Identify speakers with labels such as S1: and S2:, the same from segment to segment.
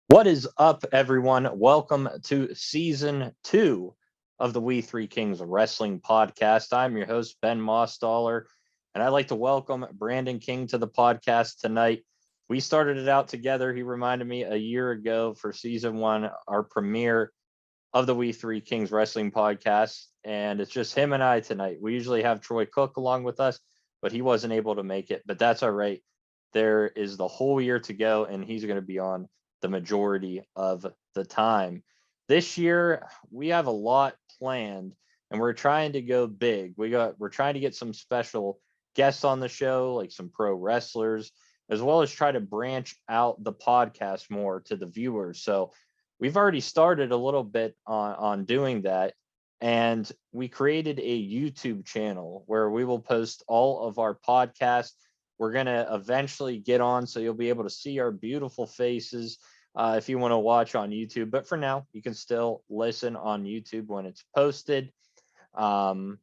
S1: What is up, everyone? Welcome to season 2 of the We Three Kings Wrestling Podcast. I'm your host, Ben Mostaller, and I'd like to welcome Brandon King to the podcast tonight. We started it out together. He reminded me a year ago for season 1, our premiere of the We Three Kings Wrestling Podcast, and it's just him and I tonight. We usually have Troy Cook along with us, but he wasn't able to make it, but that's all right. There is the whole year to go, and he's going to be on the majority of the time. This year, we have a lot planned, and we're trying to go big. We're trying to get some special guests on the show, like some pro wrestlers, as well as try to branch out the podcast more to the viewers. So we've already started a little bit on doing that. And we created a YouTube channel where we will post all of our podcasts. We're going to eventually get on, so you'll be able to see our beautiful faces if you want to watch on YouTube. But for now, you can still listen on YouTube when it's posted. I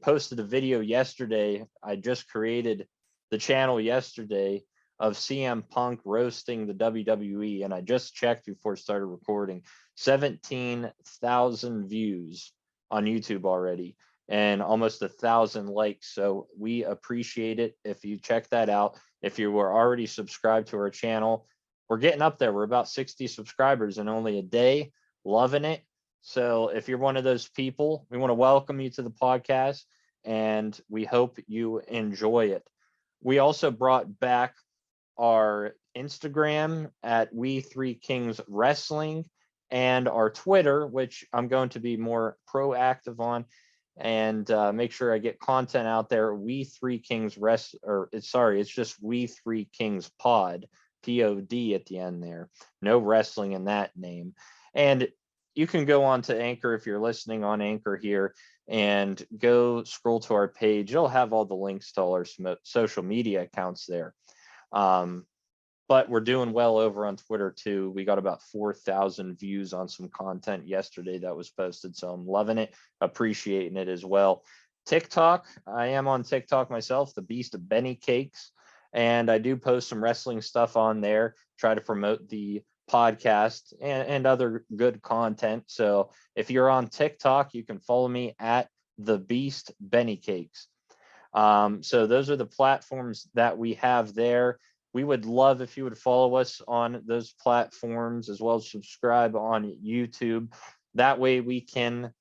S1: posted a video yesterday. I just created the channel yesterday of CM Punk roasting the WWE, and I just checked before I started recording. 17,000 views on YouTube already, and almost 1,000 likes. So we appreciate it if you check that out. If you were already subscribed to our channel, we're getting up there. We're about 60 subscribers in only a day. Loving it. So if you're one of those people, we want to welcome you to the podcast, and we hope you enjoy it. We also brought back our Instagram at We Three Kings Wrestling and our Twitter, which I'm going to be more proactive on and make sure I get content out there. We Three Kings it's just We Three Kings Pod, POD at the end there. No wrestling in that name. And you can go on to Anchor if you're listening on Anchor here and go scroll to our page. It'll have all the links to all our social media accounts there. But we're doing well over on Twitter too. We got about 4,000 views on some content yesterday that was posted, so I'm loving it, appreciating it as well. TikTok, I am on TikTok myself, the Beast of Benny Cakes, and I do post some wrestling stuff on there, try to promote the podcast and other good content. So if you're on TikTok, you can follow me at the Beast Benny Cakes. So those are the platforms that we have there. We would love if you would follow us on those platforms, as well as subscribe on YouTube. That way we can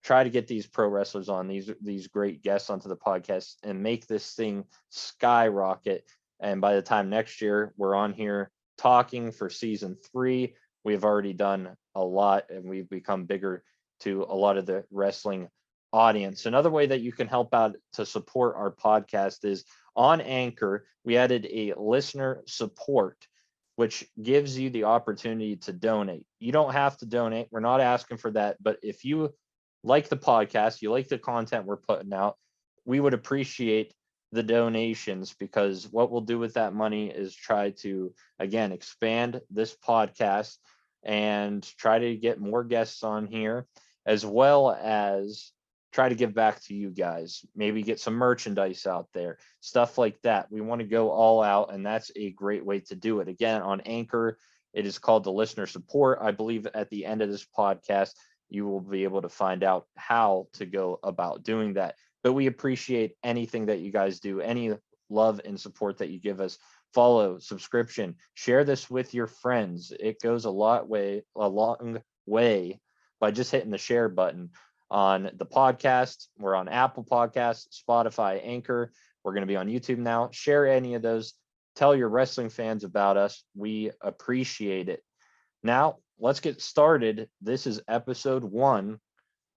S1: try to get these pro wrestlers on, these great guests onto the podcast, and make this thing skyrocket. And by the time next year we're on here talking for season 3, we've already done a lot, and we've become bigger to a lot of the wrestling audience. Another way that you can help out to support our podcast is on Anchor. We added a listener support, which gives you the opportunity to donate. You don't have to donate. We're not asking for that. But if you like the podcast, you like the content we're putting out, we would appreciate the donations, because what we'll do with that money is try to, again, expand this podcast and try to get more guests on here, as well as try to give back to you guys, maybe get some merchandise out there, stuff like that. We want to go all out, and that's a great way to do it. Again, on Anchor, it is called the listener support. I believe at the end of this podcast, you will be able to find out how to go about doing that. But we appreciate anything that you guys do, any love and support that you give us. Follow, subscription, share this with your friends. It goes a long way by just hitting the share button. On the podcast, we're on Apple Podcasts, Spotify, Anchor. We're going to be on YouTube now. Share any of those. Tell your wrestling fans about us. We appreciate it. Now, let's get started. This is episode 1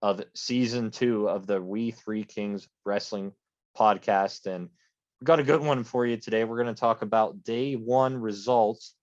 S1: of season 2 of the We Three Kings Wrestling Podcast. And we've got a good one for you today. We're going to talk about day 1 results,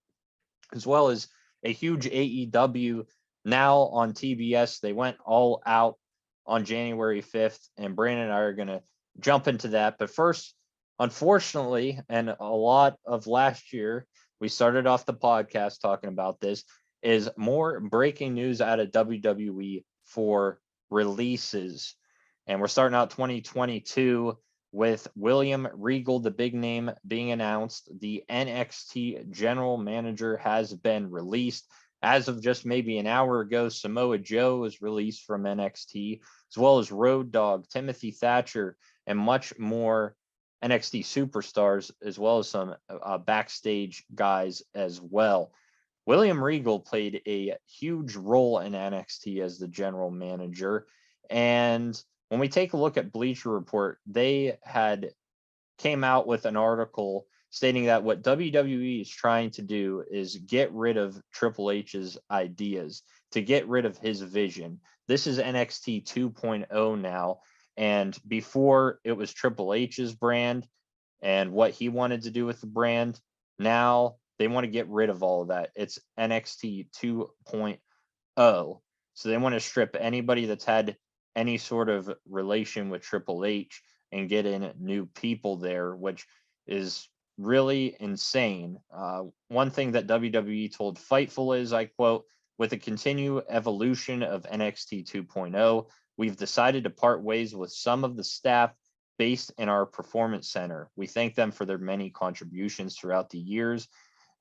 S1: as well as a huge AEW now on TBS. They went all out on January 5th, and Brandon and I are going to jump into that. But first, unfortunately, and a lot of last year, we started off the podcast talking about this, is more breaking news out of WWE for releases. And we're starting out 2022 with William Regal, the big name, being announced. The NXT general manager has been released. As of just maybe an hour ago, Samoa Joe was released from NXT, as well as Road Dogg, Timothy Thatcher, and much more NXT superstars, as well as some backstage guys as well. William Regal played a huge role in NXT as the general manager. And when we take a look at Bleacher Report, they had came out with an article stating that what WWE is trying to do is get rid of Triple H's ideas, to get rid of his vision. This is NXT 2.0 now. And before it was Triple H's brand and what he wanted to do with the brand. Now they want to get rid of all of that. It's NXT 2.0. So they want to strip anybody that's had any sort of relation with Triple H and get in new people there, which is really insane. One thing that WWE told Fightful is, I quote, with the continued evolution of NXT 2.0, we've decided to part ways with some of the staff based in our performance center. We thank them for their many contributions throughout the years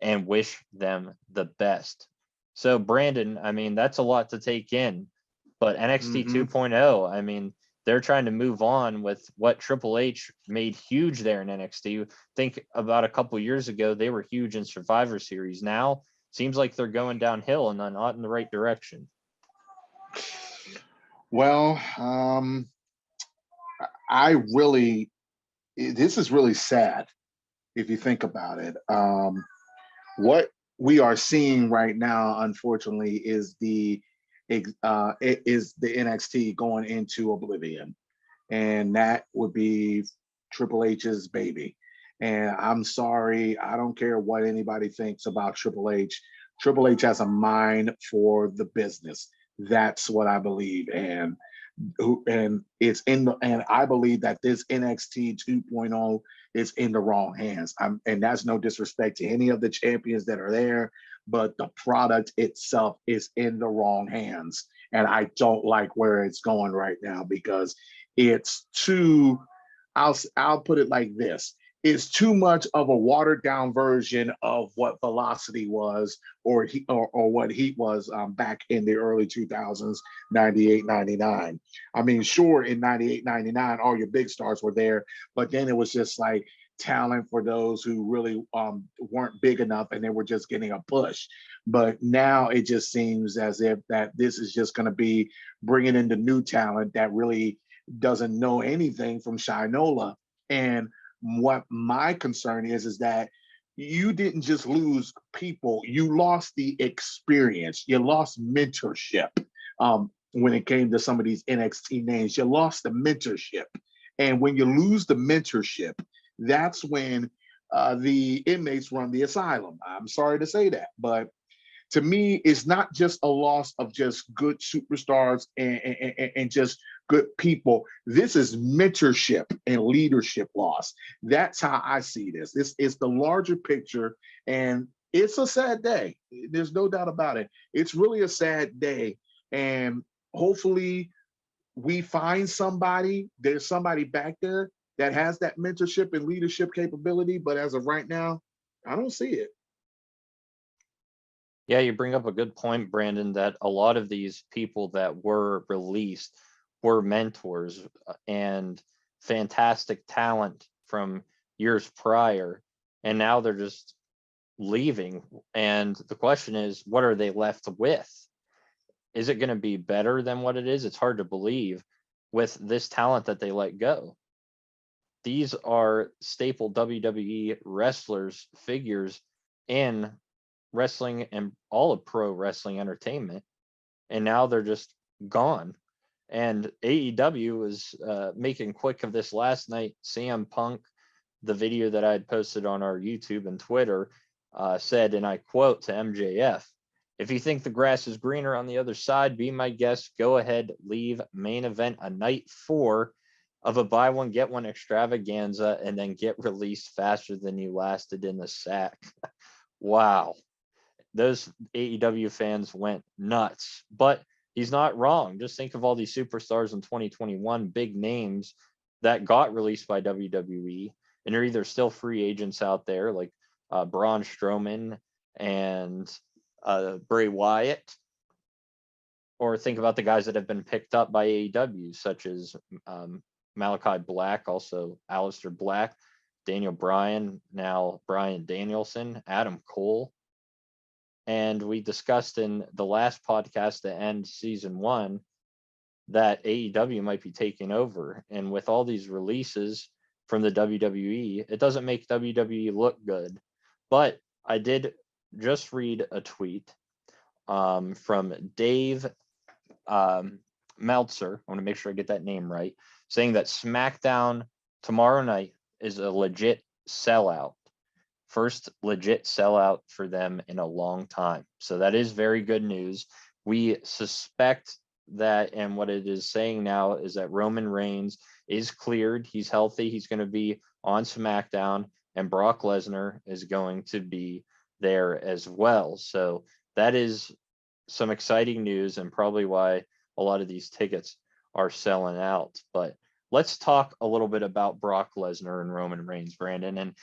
S1: and wish them the best. So, Brandon, I mean, that's a lot to take in, but NXT 2.0, I mean, they're trying to move on with what Triple H made huge there in NXT. Think about a couple years ago, they were huge in Survivor Series. Now, seems like they're going downhill and not in the right direction.
S2: Well, this is really sad if you think about it. What we are seeing right now, unfortunately, is the NXT going into oblivion, and that would be Triple H's baby. And I'm sorry, I don't care what anybody thinks about Triple H. Triple H has a mind for the business. That's what I believe, and I believe that this NXT 2.0 is in the wrong hands. And that's no disrespect to any of the champions that are there, but the product itself is in the wrong hands. And I don't like where it's going right now because it's too, I'll put it like this. It's too much of a watered down version of what Velocity was or what Heat was back in the early 2000s, 98, 99. I mean, sure, in 98, 99, all your big stars were there, but then it was just like talent for those who really weren't big enough and they were just getting a push. But now it just seems as if that this is just going to be bringing in the new talent that really doesn't know anything from Shinola. And what my concern is that you didn't just lose people, you lost the experience, you lost mentorship. When it came to some of these NXT names, you lost the mentorship. And when you lose the mentorship, that's when the inmates run the asylum. I'm sorry to say that, but to me, it's not just a loss of just good superstars and just good people. This is mentorship and leadership loss. That's how I see this. This is the larger picture, and it's a sad day. There's no doubt about it. It's really a sad day, and hopefully we find somebody. There's somebody back there that has that mentorship and leadership capability, but as of right now, I don't see it.
S1: Yeah, you bring up a good point, Brandon, that a lot of these people that were released were mentors and fantastic talent from years prior. And now they're just leaving. And the question is, what are they left with? Is it going to be better than what it is? It's hard to believe with this talent that they let go. These are staple WWE wrestlers, figures in wrestling and all of pro wrestling entertainment, and now they're just gone. And AEW was making quick of this last night. CM Punk, the video that I had posted on our YouTube and Twitter, said, and I quote to MJF, "If you think the grass is greener on the other side, be my guest. Go ahead, leave main event a night 4 of a buy one get one extravaganza, and then get released faster than you lasted in the sack." Wow. Those AEW fans went nuts, but he's not wrong. Just think of all these superstars in 2021, big names that got released by WWE, and are either still free agents out there like Braun Strowman and Bray Wyatt, or think about the guys that have been picked up by AEW, such as Malachi Black, also Aleister Black, Daniel Bryan, now Bryan Danielson, Adam Cole. And we discussed in the last podcast to end season 1 that AEW might be taking over. And with all these releases from the WWE, it doesn't make WWE look good. But I did just read a tweet from Dave Meltzer. I want to make sure I get that name right, saying that SmackDown tomorrow night is a legit sellout. First legit sellout for them in a long time. So that is very good news. We suspect that, and what it is saying now is that Roman Reigns is cleared. He's healthy. He's going to be on SmackDown, and Brock Lesnar is going to be there as well. So that is some exciting news, and probably why a lot of these tickets are selling out. But let's talk a little bit about Brock Lesnar and Roman Reigns, Brandon. And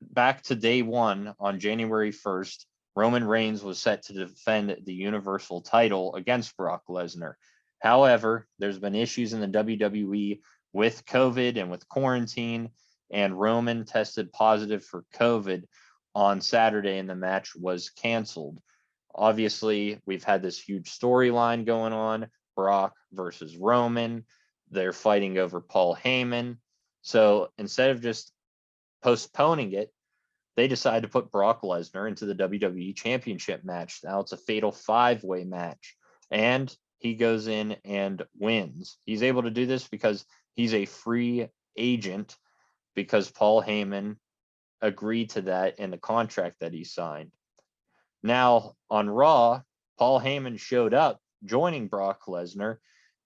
S1: back to day one on January 1st, Roman Reigns was set to defend the Universal title against Brock Lesnar. However, there's been issues in the WWE with COVID and with quarantine, and Roman tested positive for COVID on Saturday, and the match was canceled. Obviously, we've had this huge storyline going on, Brock versus Roman. They're fighting over Paul Heyman. So instead of just postponing it, they decided to put Brock Lesnar into the WWE Championship match. Now it's a fatal 5-way match, and he goes in and wins. He's able to do this because he's a free agent, because Paul Heyman agreed to that in the contract that he signed. Now on Raw, Paul Heyman showed up, joining Brock Lesnar,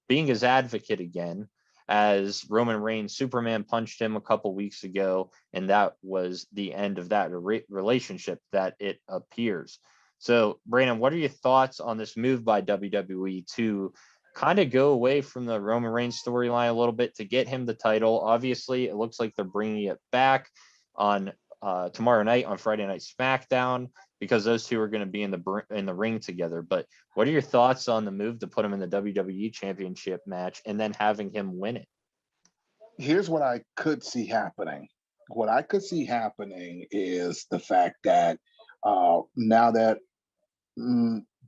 S1: being his advocate again, as Roman Reigns Superman punched him a couple weeks ago, and that was the end of that relationship, that it appears. So, Brandon, what are your thoughts on this move by WWE to kind of go away from the Roman Reigns storyline a little bit to get him the title? Obviously, it looks like they're bringing it back on tomorrow night on Friday Night SmackDown, because those two are going to be in the ring together. But what are your thoughts on the move to put him in the WWE Championship match and then having him win it?
S2: Here's what I could see happening. What I could see happening is the fact that now that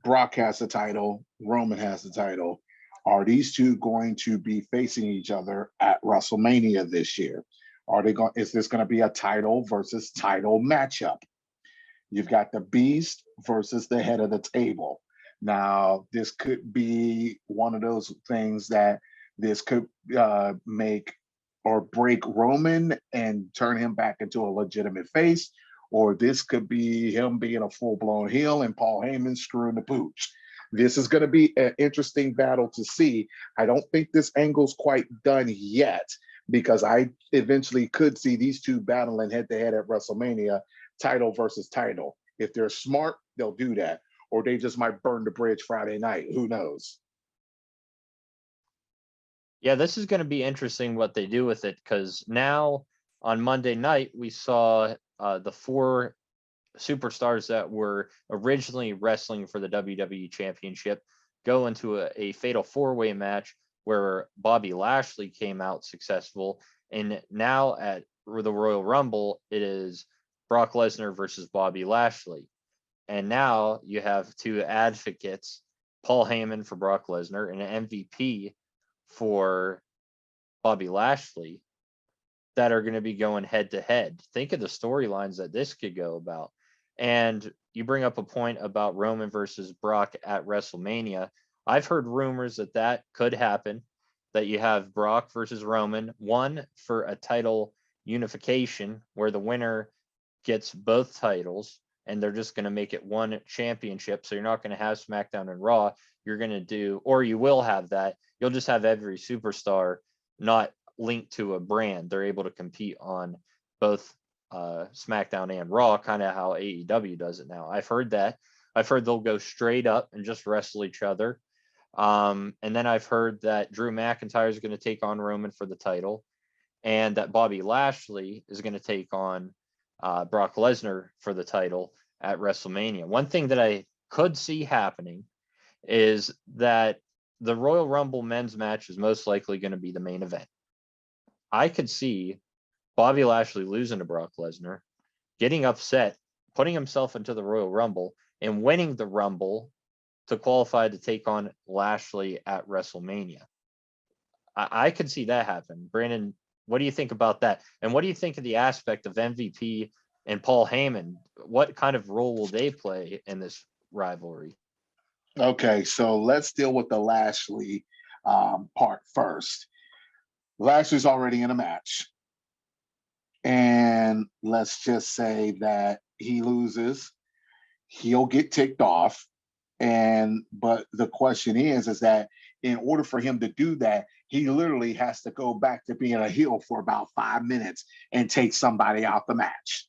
S2: Brock has the title, Roman has the title, are these two going to be facing each other at WrestleMania this year? Are they going? Is this going to be a title versus title matchup? You've got the Beast versus the head of the table. Now, this could be one of those things that this could make or break Roman and turn him back into a legitimate face, or this could be him being a full-blown heel and Paul Heyman screwing the pooch. This is going to be an interesting battle to see. I don't think this angle's quite done yet, because I eventually could see these two battling head-to-head at WrestleMania, title versus title. If they're smart, they'll do that. Or they just might burn the bridge Friday night. Who knows?
S1: Yeah, this is going to be interesting what they do with it, because now on Monday night, we saw the 4 superstars that were originally wrestling for the WWE Championship go into a fatal 4-way match where Bobby Lashley came out successful. And now at the Royal Rumble, it is Brock Lesnar versus Bobby Lashley. And now you have 2 advocates, Paul Heyman for Brock Lesnar and an MVP for Bobby Lashley, that are going to be going head to head. Think of the storylines that this could go about. And you bring up a point about Roman versus Brock at WrestleMania. I've heard rumors that that could happen, that you have Brock versus Roman, one for a title unification where the winner gets both titles, and they're just going to make it one championship. So you're not going to have SmackDown and Raw. You're going to do, or you will have that. You'll just have every superstar not linked to a brand. They're able to compete on both SmackDown and Raw, kind of how AEW does it now. I've heard that. I've heard they'll go straight up and just wrestle each other. And then I've heard that Drew McIntyre is going to take on Roman for the title. and that Bobby Lashley is going to take on Brock Lesnar for the title at WrestleMania. One thing that I could see happening is that the Royal Rumble men's match is most likely going to be the main event. I could see Bobby Lashley losing to Brock Lesnar, getting upset, putting himself into the Royal Rumble, and winning the Rumble to qualify to take on Lashley at WrestleMania. I could see that happen. Brandon, what do you think about that? And what do you think of the aspect of MVP and Paul Heyman? What kind of role will they play in this rivalry?
S2: Okay, so let's deal with the Lashley part first. Lashley's already in a match. And let's just say that he loses, he'll get ticked off. But the question is that in order for him to do that, he literally has to go back to being a heel for about 5 minutes and take somebody out the match.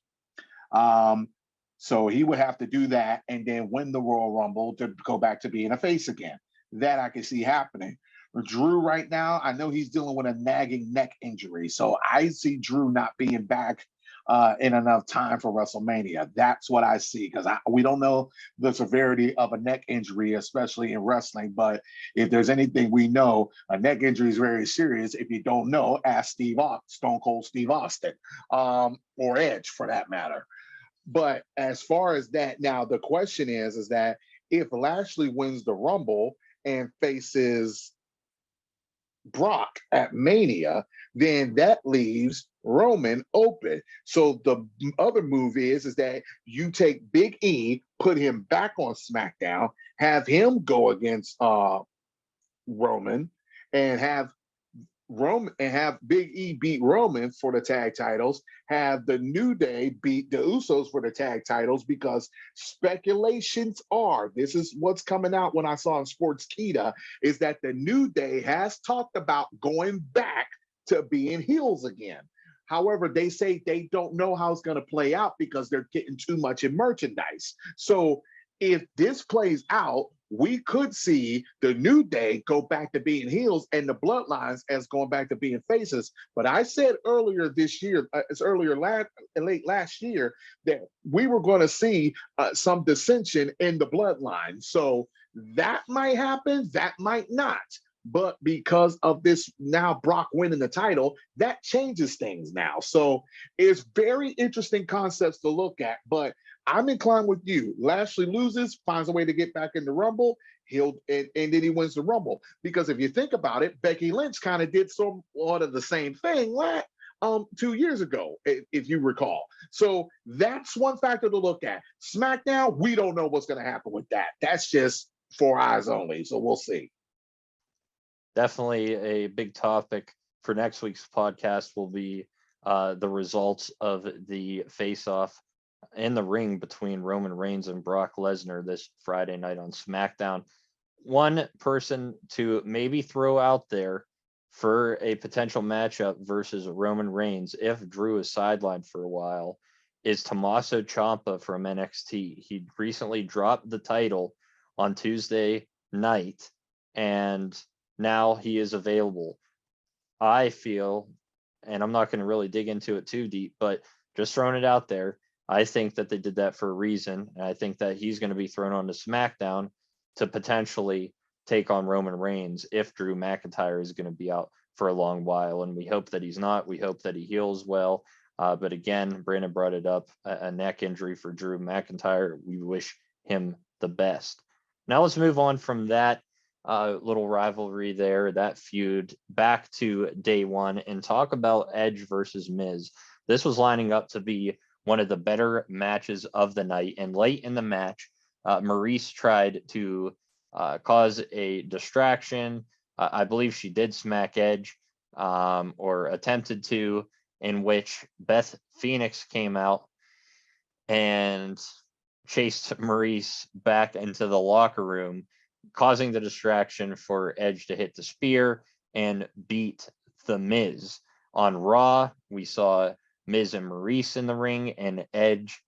S2: So he would have to do that and then win the Royal Rumble to go back to being a face again. That I can see happening. Drew right now, I know he's dealing with a nagging neck injury. So I see Drew not being back in enough time for WrestleMania. That's what I see because we don't know the severity of a neck injury, especially in wrestling. But if there's anything we know, a neck injury is very serious. If you don't know, ask Stone Cold Steve Austin, or Edge for that matter. But as far as that, now the question is that if Lashley wins the Rumble and faces Brock at Mania, then that leaves Roman open. So the other move is that you take Big E, put him back on SmackDown, have him go against Roman, and have Big E beat Roman for the tag titles, have the New Day beat the Usos for the tag titles, because speculations are, this is what's coming out when I saw in Sportskeeda, is that the New Day has talked about going back to being heels again. However, they say they don't know how it's going to play out because they're getting too much in merchandise. So if this plays out, we could see the New Day go back to being heels and the Bloodlines as going back to being faces. But I said earlier this year, late last year, that we were going to see some dissension in the Bloodline. So that might happen, that might not. But because of this now Brock winning the title, that changes things now. So it's very interesting concepts to look at. But I'm inclined with you. Lashley loses, finds a way to get back in the Rumble. And then he wins the Rumble. Because if you think about it, Becky Lynch kind of did somewhat of the same thing 2 years ago, if you recall. So that's one factor to look at. SmackDown, we don't know what's going to happen with that. That's just for eyes only. So we'll see.
S1: Definitely a big topic for next week's podcast will be the results of the face-off in the ring between Roman Reigns and Brock Lesnar this Friday night on SmackDown. One person to maybe throw out there for a potential matchup versus Roman Reigns, if Drew is sidelined for a while, is Tommaso Ciampa from NXT. He recently dropped the title on Tuesday night, and now he is available. I feel, and I'm not going to really dig into it too deep, but just throwing it out there, I think that they did that for a reason. And I think that he's going to be thrown onto SmackDown to potentially take on Roman Reigns if Drew McIntyre is going to be out for a long while. And we hope that he's not. We hope that he heals well. But again, Brandon brought it up, a neck injury for Drew McIntyre. We wish him the best. Now let's move on from that little rivalry there, that feud, back to day one and talk about Edge versus Miz. This was lining up to be one of the better matches of the night. And late in the match, Maurice tried to cause a distraction. I believe she did smack Edge, or attempted to, in which Beth Phoenix came out and chased Maurice back into the locker room, causing the distraction for Edge to hit the spear and beat The Miz. On Raw, we saw Miz and Maurice in the ring, and Edge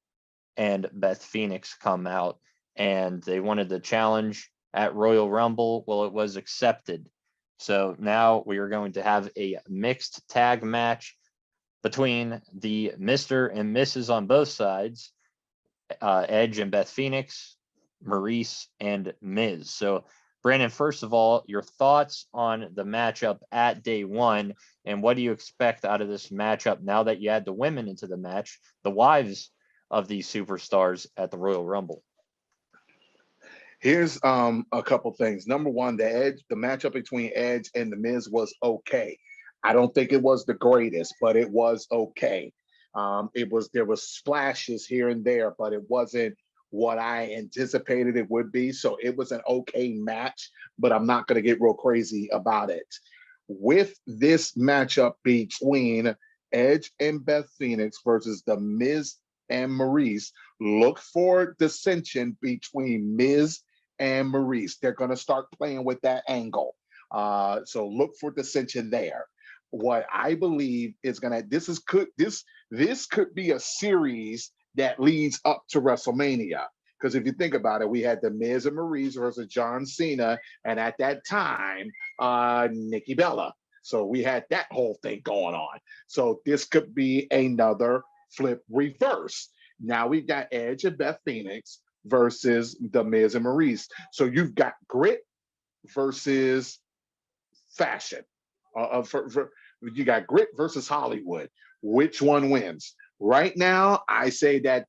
S1: and Beth Phoenix come out, and they wanted the challenge at Royal Rumble. Well, it was accepted So now we are going to have a mixed tag match between the Mr. and Mrs. on both sides, Edge and Beth Phoenix, Maurice and Miz. So, Brandon, first of all, your thoughts on the matchup at day one, and what do you expect out of this matchup now that you add the women into the match, the wives of these superstars at the Royal Rumble?
S2: Here's a couple things. Number one, the matchup between Edge and The Miz was okay. I don't think it was the greatest, but it was okay. There was splashes here and there, but it wasn't what I anticipated it would be. So it was an okay match, but I'm not going to get real crazy about it. With this matchup between Edge and Beth Phoenix versus The Miz and Maurice, look for dissension between Miz and Maurice. They're going to start playing with that angle. So look for dissension there. What I believe is going to this could be a series that leads up to WrestleMania. Because if you think about it, we had the Miz and Maurice versus John Cena, and at that time, Nikki Bella. So we had that whole thing going on. So this could be another flip reverse. Now we've got Edge and Beth Phoenix versus the Miz and Maurice. So you've got grit versus fashion. You got grit versus Hollywood. Which one wins? Right now, I say that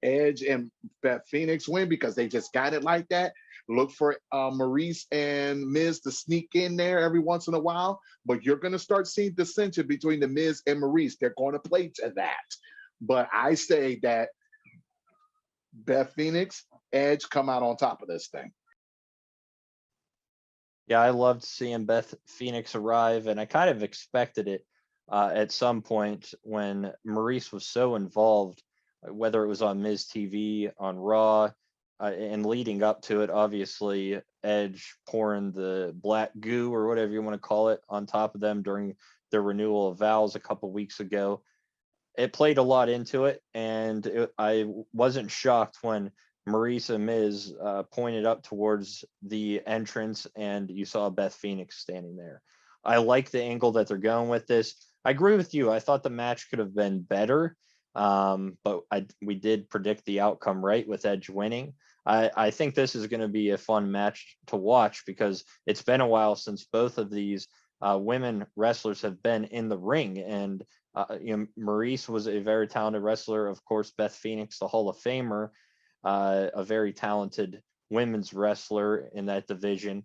S2: Edge and Beth Phoenix win because they just got it like that. Look for Maurice and Miz to sneak in there every once in a while, but you're going to start seeing dissension between the Miz and Maurice. They're going to play to that. But I say that Beth Phoenix, Edge come out on top of this thing.
S1: Yeah, I loved seeing Beth Phoenix arrive, and I kind of expected it at some point when Maurice was so involved, whether it was on Miz TV, on Raw, and leading up to it, obviously, Edge pouring the black goo or whatever you want to call it on top of them during their renewal of vows a couple weeks ago. It played a lot into it, and I wasn't shocked when Maurice and Miz pointed up towards the entrance, and you saw Beth Phoenix standing there. I like the angle that they're going with this. I agree with you. I thought the match could have been better, but we did predict the outcome right with Edge winning. I think this is going to be a fun match to watch because it's been a while since both of these women wrestlers have been in the ring, and Maurice was a very talented wrestler. Of course, Beth Phoenix, the Hall of Famer, a very talented women's wrestler in that division.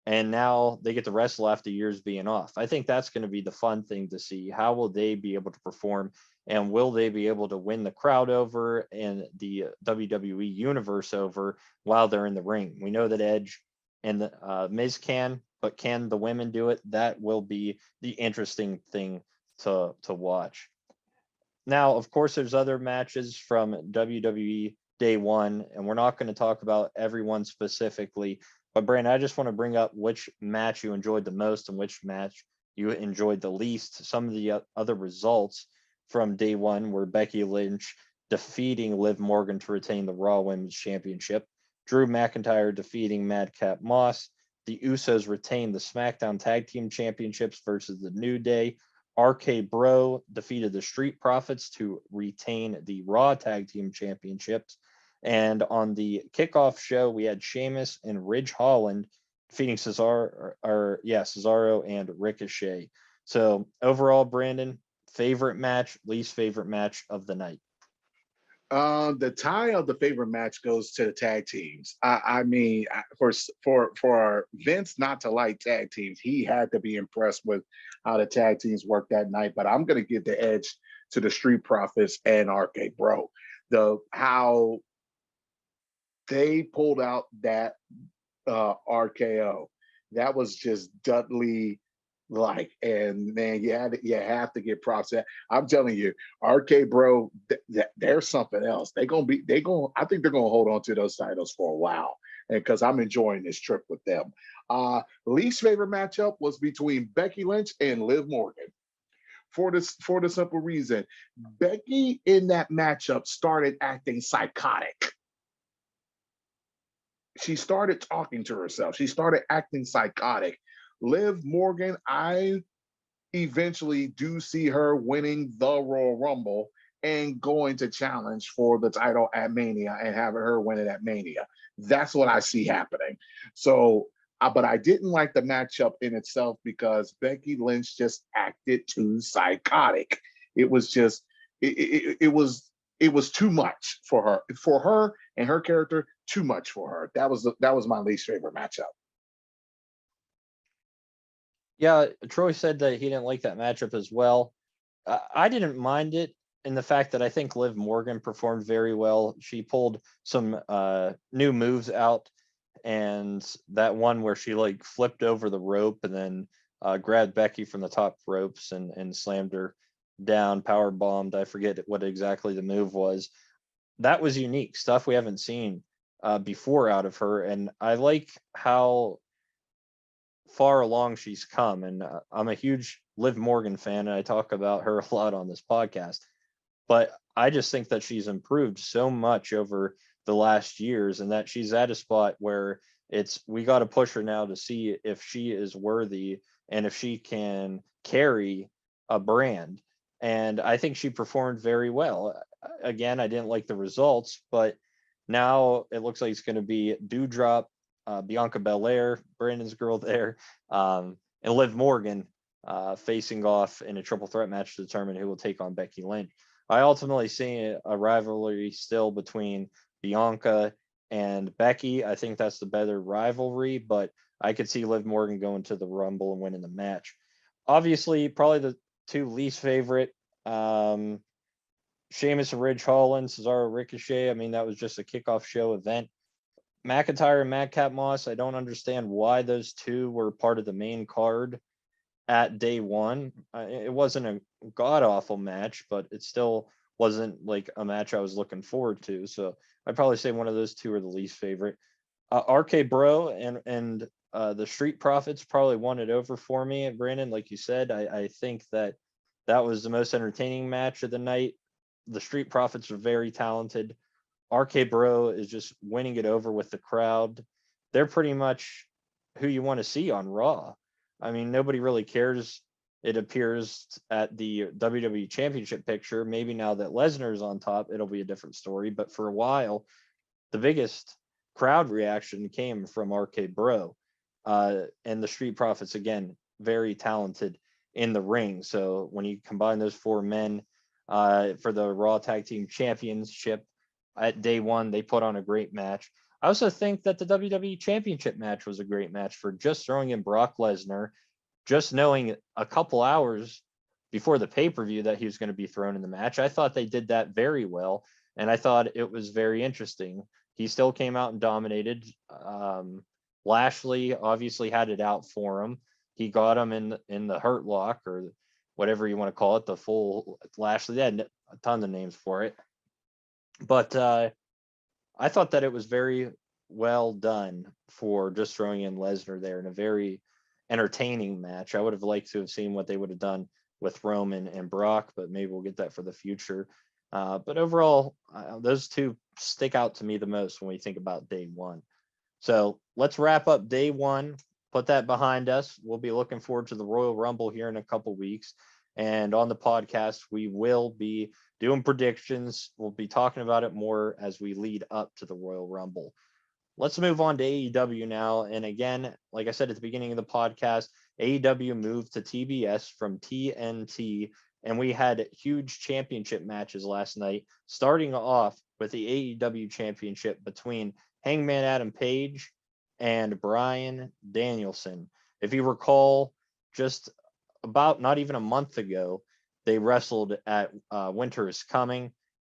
S1: And now they get to wrestle after years being off. I think that's going to be the fun thing to see. How will they be able to perform? And will they be able to win the crowd over and the WWE universe over while they're in the ring? We know that Edge and the Miz can, but can the women do it? That will be the interesting thing to watch. Now, of course, there's other matches from WWE day one, and we're not going to talk about everyone specifically. But Brandon, I just want to bring up which match you enjoyed the most and which match you enjoyed the least. Some of the other results from day one were Becky Lynch defeating Liv Morgan to retain the Raw Women's Championship, Drew McIntyre defeating Madcap Moss, the Usos retained the SmackDown Tag Team Championships versus the New Day, RK Bro defeated the Street Profits to retain the Raw Tag Team Championships. And on the kickoff show, we had Sheamus and Ridge Holland defeating Cesaro and Ricochet. So overall, Brandon, favorite match, least favorite match of the night?
S2: The tie of the favorite match goes to the tag teams. I mean, for Vince not to like tag teams, he had to be impressed with how the tag teams worked that night. But I'm going to give the edge to the Street Profits and RK Bro. How they pulled out that RKO, that was just Dudley like, and man, you have to get props. I'm telling you, RK Bro, there's something else. I think they're gonna hold on to those titles for a while, and because I'm enjoying this trip with them. Least favorite matchup was between Becky Lynch and Liv Morgan. For the simple reason, Becky in that matchup started acting psychotic. She started talking to herself. She started acting psychotic. Liv Morgan, I eventually do see her winning the Royal Rumble and going to challenge for the title at Mania and having her win it at Mania. That's what I see happening. So, but I didn't like the matchup in itself because Becky Lynch just acted too psychotic. It was just, it was too much for her and her character. Too much for her. That was my least favorite matchup.
S1: Yeah, Troy said that he didn't like that matchup as well. I didn't mind it in the fact that I think Liv Morgan performed very well. She pulled some new moves out, and that one where she like flipped over the rope and then grabbed Becky from the top ropes and slammed her down, power bombed. I forget what exactly the move was. That was unique stuff we haven't seen before out of her, and I like how far along she's come. And I'm a huge Liv Morgan fan, and I talk about her a lot on this podcast. But I just think that she's improved so much over the last years, and that she's at a spot where it's we got to push her now to see if she is worthy and if she can carry a brand. And I think she performed very well. Again, I didn't like the results, but now it looks like it's going to be Dewdrop, Bianca Belair, Brandon's girl there, and Liv Morgan facing off in a triple threat match to determine who will take on Becky Lynch. I ultimately see a rivalry still between Bianca and Becky. I think that's the better rivalry, but I could see Liv Morgan going to the Rumble and winning the match. Obviously, probably the two least favorite. Sheamus and Ridge Holland, Cesaro Ricochet. I mean, that was just a kickoff show event. McIntyre and Madcap Moss, I don't understand why those two were part of the main card at day one. It wasn't a god awful match, but it still wasn't like a match I was looking forward to. So I'd probably say one of those two are the least favorite. RK Bro and the Street Profits probably won it over for me. Brandon, like you said, I think that that was the most entertaining match of the night. The Street Profits are very talented. RK Bro is just winning it over with the crowd. They're pretty much who you want to see on Raw. I mean, nobody really cares. It appears at the WWE Championship picture. Maybe now that Lesnar's on top, it'll be a different story. But for a while, the biggest crowd reaction came from RK Bro. And the Street Profits, again, very talented in the ring. So when you combine those four men for the Raw Tag Team Championship at day one, they put on a great match. I also think that the WWE Championship match was a great match for just throwing in Brock Lesnar, just knowing a couple hours before the pay-per-view that he was going to be thrown in the match. I thought they did that very well, and I thought it was very interesting. He still came out and dominated. Lashley obviously had it out for him. He got him in the Hurt Lock, or whatever you want to call it, the full Lashley. They had a ton of names for it. But I thought that it was very well done for just throwing in Lesnar there in a very entertaining match. I would have liked to have seen what they would have done with Roman and Brock, but maybe we'll get that for the future. But overall, those two stick out to me the most when we think about day one. So let's wrap up day one, put that behind us. We'll be looking forward to the Royal Rumble here in a couple weeks. And on the podcast, we will be doing predictions. We'll be talking about it more as we lead up to the Royal Rumble. Let's move on to AEW now. And again, like I said at the beginning of the podcast, AEW moved to TBS from TNT, and we had huge championship matches last night, starting off with the AEW championship between Hangman Adam Page and Bryan Danielson. If you recall, just about not even a month ago, they wrestled at Winter is Coming,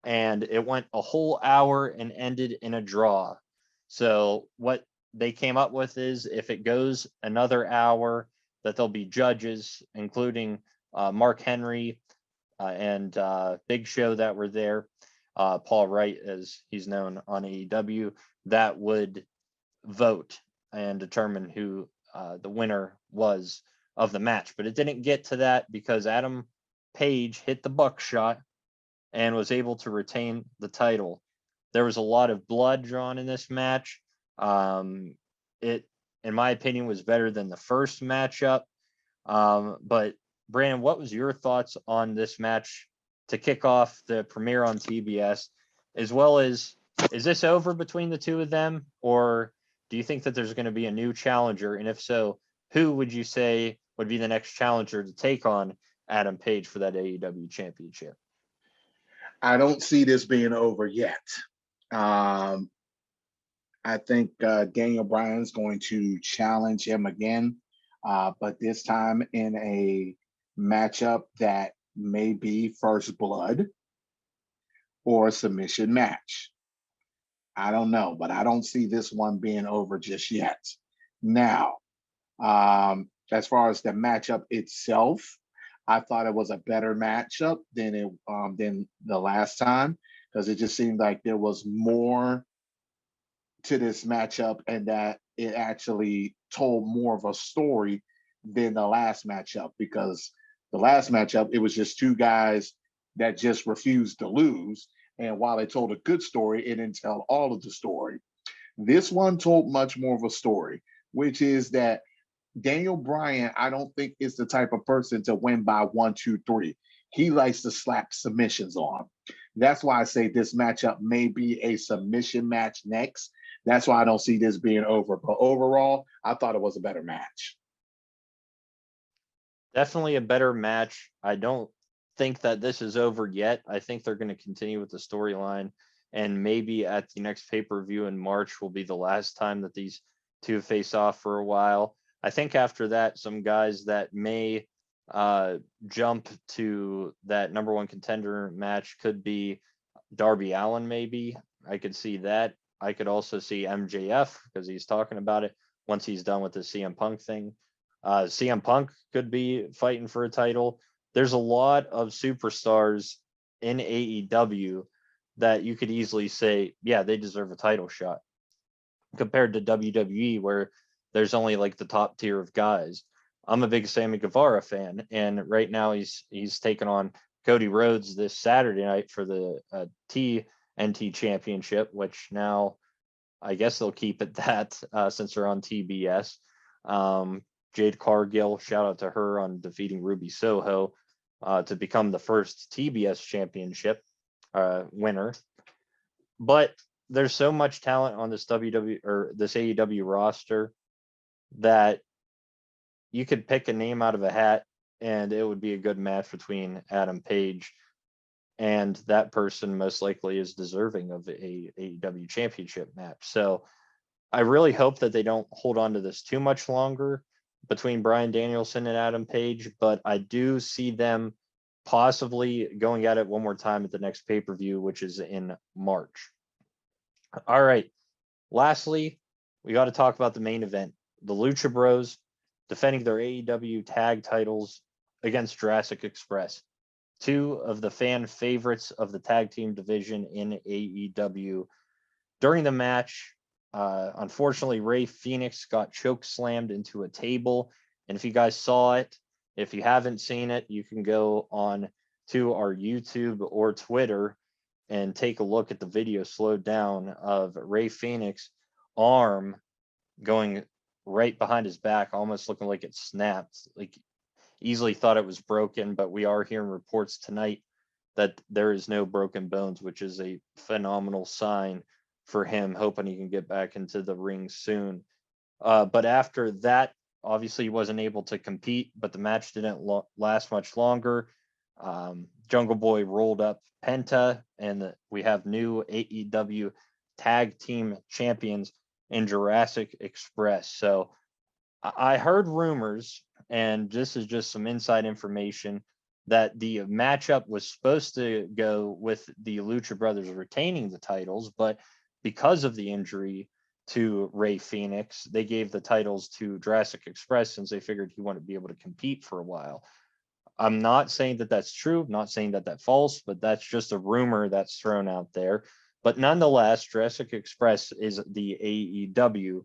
S1: and it went a whole hour and ended in a draw. So what they came up with is if it goes another hour, that there'll be judges, including Mark Henry and Big Show that were there, Paul Wright, as he's known on AEW, that would vote and determine who the winner was of the match. But it didn't get to that because Adam Page hit the buckshot and was able to retain the title. There was a lot of blood drawn in this match. It in my opinion, was better than the first matchup. But Brandon, what was your thoughts on this match to kick off the premiere on TBS, as well as is this over between the two of them, or do you think that there's going to be a new challenger? And if so, who would you say would be the next challenger to take on Adam Page for that AEW championship?
S2: I don't see this being over yet. Um, I think Daniel Bryan's going to challenge him again, but this time in a matchup that may be first blood or a submission match. I don't know, but I don't see this one being over just yet. Now, as far as the matchup itself, I thought it was a better matchup than the last time, because it just seemed like there was more to this matchup and that it actually told more of a story than the last matchup, because the last matchup, it was just two guys that just refused to lose. And while it told a good story, it didn't tell all of the story. This one told much more of a story, which is that Daniel Bryan, I don't think is the type of person to win by 1, 2, 3. He likes to slap submissions on. That's why I say this matchup may be a submission match next. That's why I don't see this being over. But overall, I thought it was a better match.
S1: Definitely a better match. I don't think that this is over yet. I think they're going to continue with the storyline, and maybe at the next pay-per-view in March will be the last time that these two face off for a while. I think after that, some guys that may jump to that number one contender match could be Darby Allin, maybe. I could see that. I could also see MJF because he's talking about it once he's done with the CM Punk thing. CM Punk could be fighting for a title. There's a lot of superstars in AEW that you could easily say, yeah, they deserve a title shot, compared to WWE, where there's only like the top tier of guys. I'm a big Sammy Guevara fan, and right now he's taking on Cody Rhodes this Saturday night for the TNT Championship, which now I guess they'll keep it that since they're on TBS. Jade Cargill, shout out to her on defeating Ruby Soho to become the first TBS championship winner. But there's so much talent on this WWE or this AEW roster that you could pick a name out of a hat and it would be a good match between Adam Page, and that person most likely is deserving of a AEW championship match. So I really hope that they don't hold on to this too much longer between Bryan Danielson and Adam Page, but I do see them possibly going at it one more time at the next pay-per-view, which is in March. All right. Lastly, we got to talk about the main event. The Lucha Bros defending their AEW tag titles against Jurassic Express, two of the fan favorites of the tag team division in AEW. During the match, unfortunately, Ray Phoenix got choke slammed into a table. And if you guys saw it, if you haven't seen it, you can go on to our YouTube or Twitter and take a look at the video slowed down of Ray Phoenix arm going right behind his back, almost looking like it snapped. Like, easily thought it was broken, but we are hearing reports tonight that there is no broken bones, which is a phenomenal sign for him, hoping he can get back into the ring soon. But after that, obviously he wasn't able to compete, but the match didn't last much longer. Jungle Boy rolled up Penta, and we have new AEW tag team champions in Jurassic Express. So I heard rumors, and this is just some inside information, that the matchup was supposed to go with the Lucha Brothers retaining the titles, but because of the injury to Ray Phoenix, they gave the titles to Jurassic Express since they figured he wouldn't be able to compete for a while. I'm not saying that that's true, not saying that that's false, but that's just a rumor that's thrown out there. But nonetheless, Jurassic Express is the AEW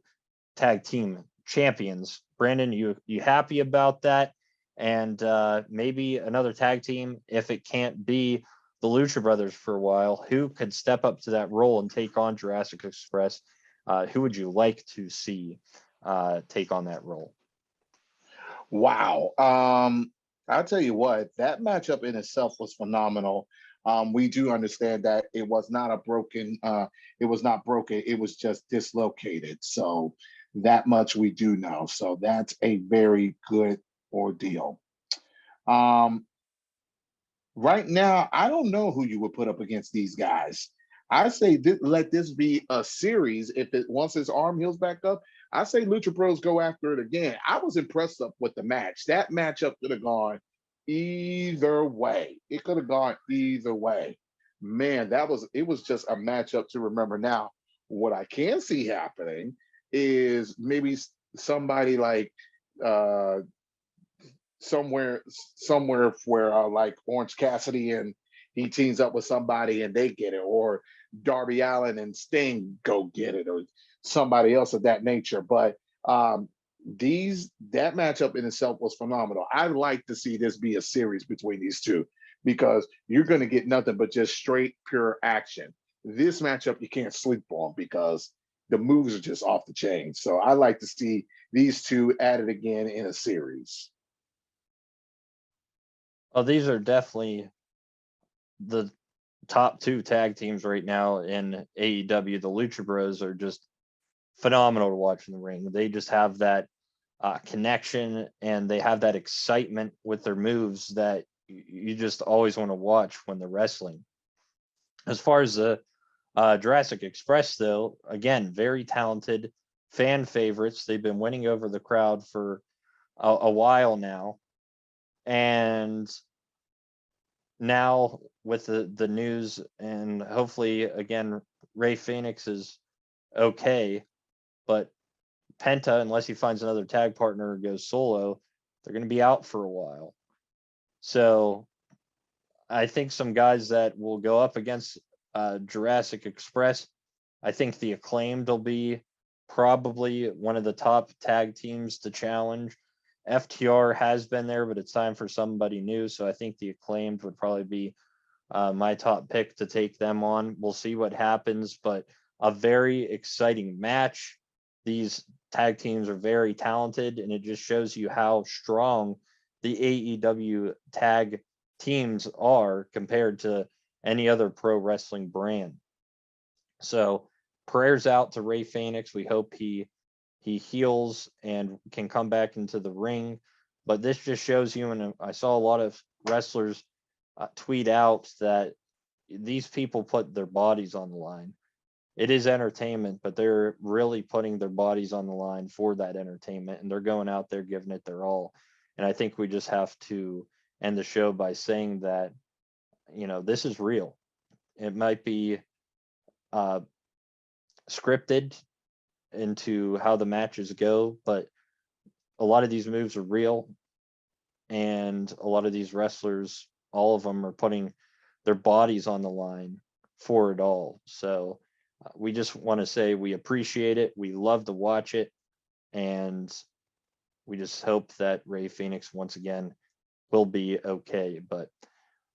S1: tag team champions. Brandon, you happy about that? And maybe another tag team, if it can't be the Lucha Brothers for a while, who could step up to that role and take on Jurassic Express? Who would you like to see? take on that role.
S2: Wow. I'll tell you what, that matchup in itself was phenomenal. We do understand that it was not a broken, it was not broken, it was just dislocated. So that much we do know. So that's a very good ordeal. Um, right now, I don't know who you would put up against these guys. I say let this be a series. If it once his arm heals back up, I say Lucha Bros go after it again. I was impressed up with the match. That matchup could have gone either way. It could have gone either way. Man, it was just a matchup to remember. Now, what I can see happening is maybe somebody like uh somewhere where like Orange Cassidy and he teams up with somebody and they get it, or Darby Allin and Sting go get it, or somebody else of that nature. But these that matchup in itself was phenomenal. I'd like to see this be a series between these two because you're going to get nothing but just straight pure action. This matchup you can't sleep on because the moves are just off the chain. So I like to see these two added again in a series.
S1: Oh, these are definitely the top two tag teams right now in AEW. The Lucha Bros are just phenomenal to watch in the ring. They just have that connection and they have that excitement with their moves that you just always want to watch when they're wrestling. As far as the Jurassic Express, though, again, very talented fan favorites. They've been winning over the crowd for a while now. And now with the news, and hopefully, again, Ray Phoenix is okay, but Penta, unless he finds another tag partner or goes solo, they're going to be out for a while. So I think some guys that will go up against Jurassic Express, I think the Acclaimed will be probably one of the top tag teams to challenge. FTR has been there, but it's time for somebody new. So I think the Acclaimed would probably be my top pick to take them on. We'll see what happens, but a very exciting match. These tag teams are very talented, and it just shows you how strong the AEW tag teams are compared to any other pro wrestling brand. So prayers out to Ray Phoenix. We hope he heals and can come back into the ring. But this just shows you, and I saw a lot of wrestlers tweet out that these people put their bodies on the line. It is entertainment, but they're really putting their bodies on the line for that entertainment, and they're going out there giving it their all. And I think we just have to end the show by saying that, this is real. It might be uh, scripted into how the matches go, but a lot of these moves are real, and a lot of these wrestlers, all of them are putting their bodies on the line for it all. So we just want to say we appreciate it. We love to watch it. And we just hope that Ray Phoenix once again will be okay. But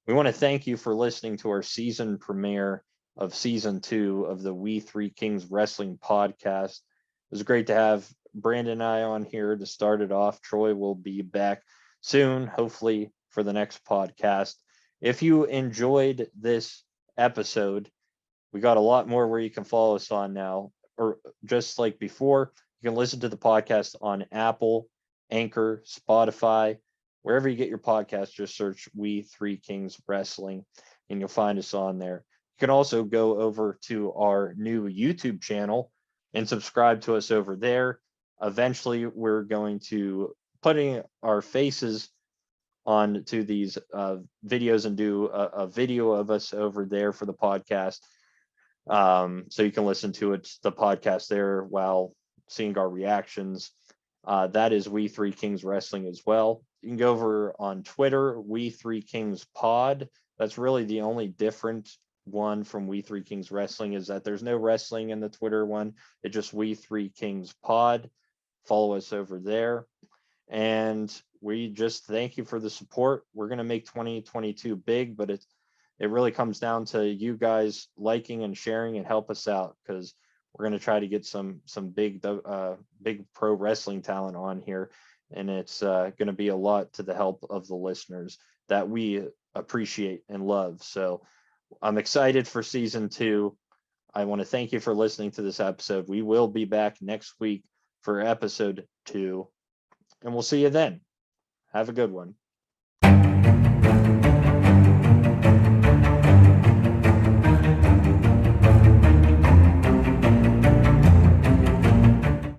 S1: we want to thank you for listening to our season premiere of season 2 of the We Three Kings Wrestling podcast. It was great to have Brandon and I on here to start it off. Troy will be back soon, hopefully for the next podcast. If you enjoyed this episode, we got a lot more where you can follow us on now, or just like before, you can listen to the podcast on Apple, Anchor, Spotify, wherever you get your podcast. Just search We Three Kings Wrestling and you'll find us on there. You can also go over to our new YouTube channel and subscribe to us over there. Eventually, we're going to putting our faces on to these videos and do a video of us over there for the podcast. So you can listen to it, the podcast there, while seeing our reactions. That is We Three Kings Wrestling as well. You can go over on Twitter, We Three Kings Pod. That's really the only different one from We Three Kings Wrestling, is that there's no wrestling in the Twitter one. It's just We Three Kings Pod. Follow us over there. And we just thank you for the support. We're going to make 2022 big, but it really comes down to you guys liking and sharing and help us out, because we're going to try to get some big big pro wrestling talent on here, and it's going to be a lot to the help of the listeners that we appreciate and love. So I'm excited for season 2. I want to thank you for listening to this episode. We will be back next week for episode 2, and we'll see you then. Have a good one.